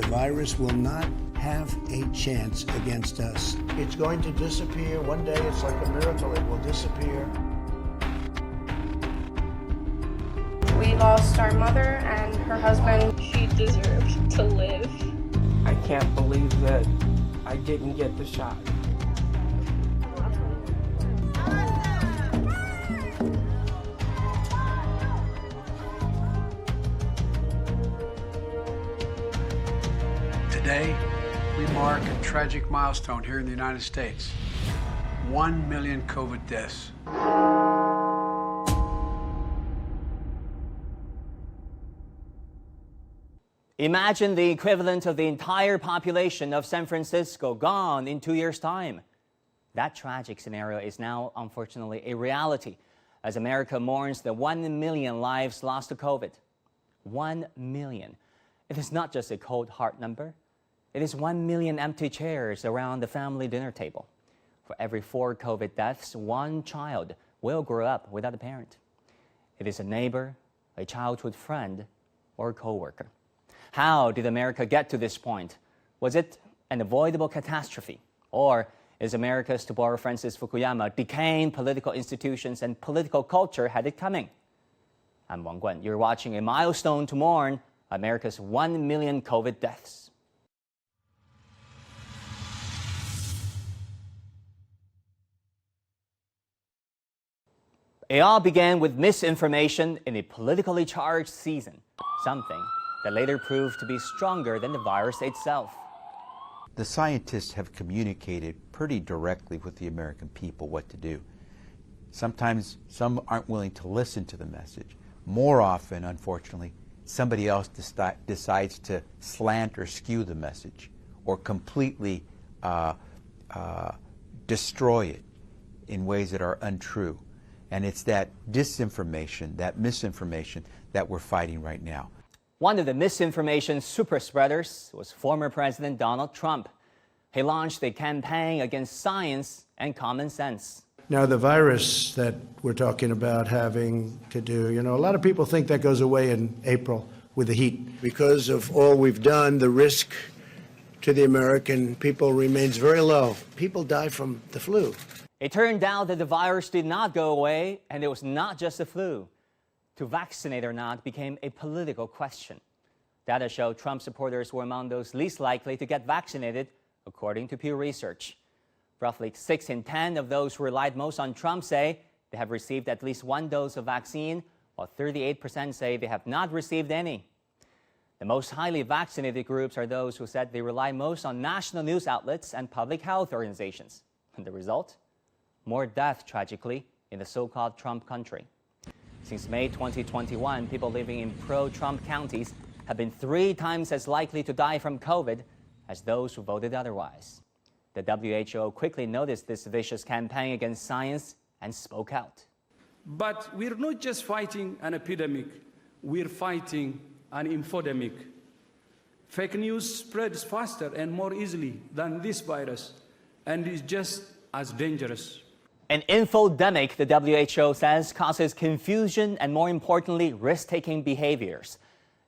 virus will not have a chance against us. It's going to disappear. One day, it's like a miracle. It will disappear. We lost our mother and her husband. She deserved to live. I can't believe that I didn't get the shot. Today, we mark a tragic milestone here in the United States. 1 million COVID deaths. Imagine the equivalent of the entire population of San Francisco gone in 2 years' time. That tragic scenario is now, unfortunately, a reality as America mourns the 1 million lives lost to COVID. 1 million. It is not just a cold, hard number. It is 1 million empty chairs around the family dinner table. For every 4 COVID deaths, 1 child will grow up without a parent. It is a neighbor, a childhood friend, or a coworker. How did America get to this point? Was it an avoidable catastrophe? Or is America's, to borrow Francis Fukuyama, decaying political institutions and political culture had it coming? I'm Wang Guan. You're watching a milestone to mourn America's 1 million COVID deaths. It all began with misinformation in a politically charged season, something that later proved to be stronger than the virus itself. The scientists have communicated pretty directly with the American people what to do. Sometimes some aren't willing to listen to the message. More often, unfortunately, somebody else decides to slant or skew the message or completely destroy it in ways that are untrue. And it's that disinformation, that misinformation that we're fighting right now. One of the misinformation super spreaders was former President Donald Trump. He launched a campaign against science and common sense. Now, the virus that we're talking about having to do, a lot of people think that goes away in April with the heat. Because of all we've done, the risk to the American people remains very low. People die from the flu. It turned out that the virus did not go away, and it was not just the flu. To vaccinate or not became a political question. Data showed Trump supporters were among those least likely to get vaccinated, according to Pew Research. Roughly 6 in 10 of those who relied most on Trump say they have received at least 1 dose of vaccine, while 38% say they have not received any. The most highly vaccinated groups are those who said they rely most on national news outlets and public health organizations. And the result? More death, tragically, in the so-called Trump country. Since May 2021, people living in pro-Trump counties have been 3 times as likely to die from COVID as those who voted otherwise. The WHO quickly noticed this vicious campaign against science and spoke out. But we're not just fighting an epidemic, we're fighting an infodemic. Fake news spreads faster and more easily than this virus, and is just as dangerous. An infodemic, the WHO says, causes confusion and, more importantly, risk-taking behaviors.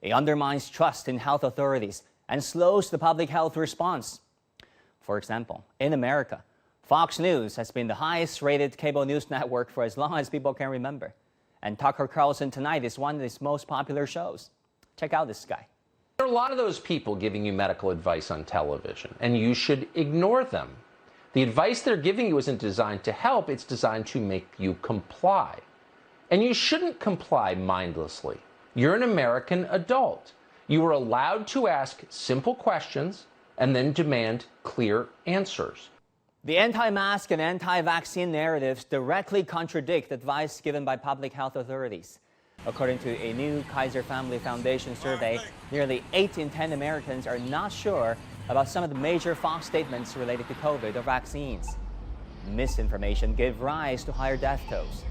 It undermines trust in health authorities and slows the public health response. For example, in America, Fox News has been the highest-rated cable news network for as long as people can remember. And Tucker Carlson Tonight is one of its most popular shows. Check out this guy. There are a lot of those people giving you medical advice on television, and you should ignore them. The advice they're giving you isn't designed to help, it's designed to make you comply. And you shouldn't comply mindlessly. You're an American adult. You are allowed to ask simple questions and then demand clear answers. The anti-mask and anti-vaccine narratives directly contradict advice given by public health authorities. According to a new Kaiser Family Foundation survey, nearly 8 in 10 Americans are not sure about some of the major false statements related to COVID or vaccines. Misinformation gave rise to higher death tolls.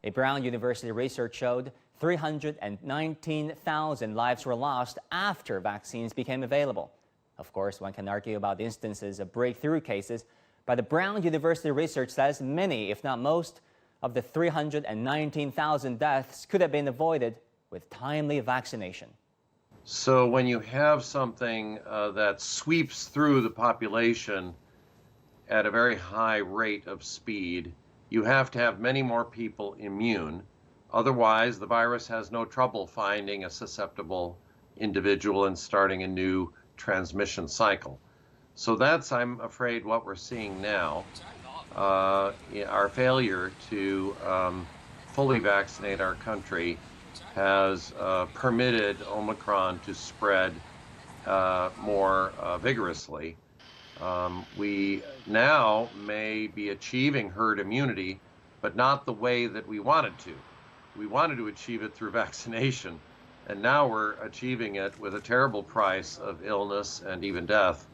A Brown University research showed 319,000 lives were lost after vaccines became available. Of course, one can argue about instances of breakthrough cases, but the Brown University research says many, if not most, of the 319,000 deaths could have been avoided with timely vaccination. So when you have something that sweeps through the population at a very high rate of speed, you have to have many more people immune. Otherwise, the virus has no trouble finding a susceptible individual and starting a new transmission cycle. So that's, I'm afraid, what we're seeing now. Our failure to fully vaccinate our country has permitted Omicron to spread more vigorously. We now may be achieving herd immunity, but not the way that we wanted to. We wanted to achieve it through vaccination, and now we're achieving it with a terrible price of illness and even death